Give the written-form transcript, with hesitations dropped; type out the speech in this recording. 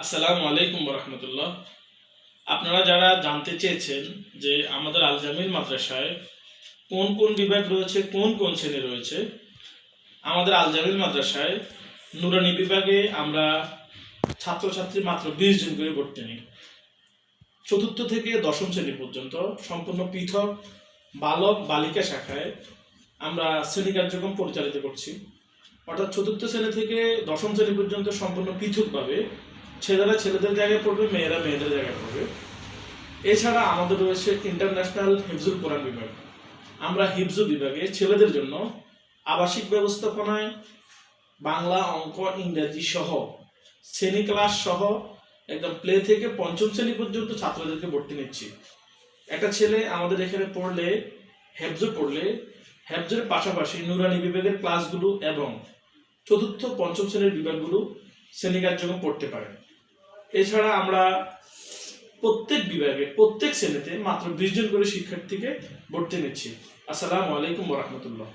আসসালামু আলাইকুম রহমতুল্লাহ। আপনারা যারা জানতে চেয়েছেন যে আমাদের আল জামিল মাদ্রাসায় কোন কোন বিভাগ রয়েছে, কোন কোন শ্রেণী রয়েছে, আমাদের আল জামিল মাদ্রাসায় নুরানি বিভাগে আমরা ছাত্রছাত্রী মাত্র 20 জন করে ভর্তি নিই। চতুর্থ থেকে দশম শ্রেণী পর্যন্ত সম্পূর্ণ পৃথক বালক বালিকা শাখায় আমরা শ্রেণী কার্যক্রম পরিচালিত করছি। অর্থাৎ চতুর্থ শ্রেণী থেকে দশম শ্রেণী পর্যন্ত সম্পূর্ণ পৃথকভাবে ছেলেরা ছেলেদের জায়গায় পড়বে, মেয়েরা মেয়েদের জায়গায় পড়বে। এছাড়া আমাদের রয়েছে ইন্টারন্যাশনাল হিফজুল কোরআন বিভাগ। আমরা হিফজু বিভাগে ছেলেদের জন্য আবাসিক ব্যবস্থাপনায় বাংলা, অঙ্ক, ইংরেজি সহ শ্রেণী ক্লাস সহ একদম প্লে থেকে পঞ্চম শ্রেণী পর্যন্ত ছাত্রদেরকে ভর্তি নিচ্ছি। একটা ছেলে আমাদের এখানে পড়লে, হেফজু পড়লে, হেফজুর পাশাপাশি নুরানি বিভাগের ক্লাসগুলো এবং চতুর্থ পঞ্চম শ্রেণীর বিভাগগুলো শ্রেণী কার্যক্রম পড়তে পারে। এছাড়া আমরা প্রত্যেক বিভাগে প্রত্যেক শ্রেণীতে মাত্র 20 জন করে শিক্ষার্থীকে ভর্তি নিচ্ছি। আসসালামু আলাইকুম রহমতুল্লাহ।